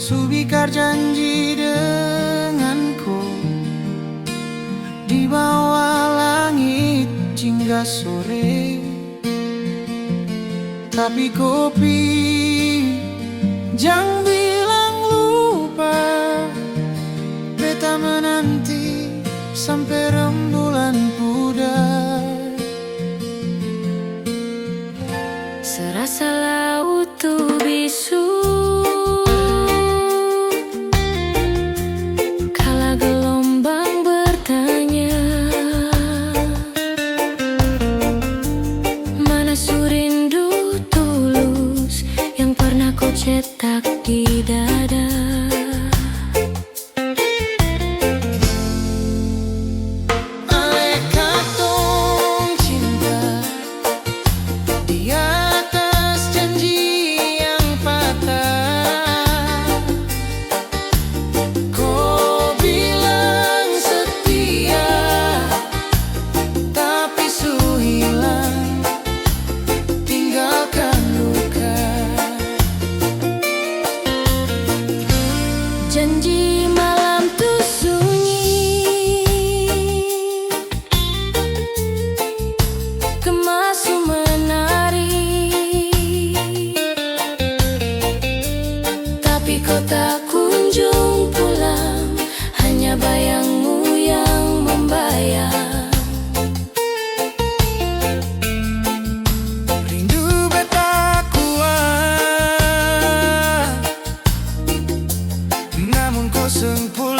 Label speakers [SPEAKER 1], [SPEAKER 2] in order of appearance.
[SPEAKER 1] Subikar janji denganku di bawah langit hingga sore. Tapi kopi jangan bilang lupa, beta menanti sampai rembulan pudar.
[SPEAKER 2] Serasa laut tuh bisu, kala gelombang bertanya, mana surindu tulus yang pernah kau cetak di dada. Janji malam tuh sunyi, kemasu menari, tapi kau tak kunjung pulang, hanya bayangmu yang membayang.
[SPEAKER 1] Rindu beta kuat, namun kau sempurna.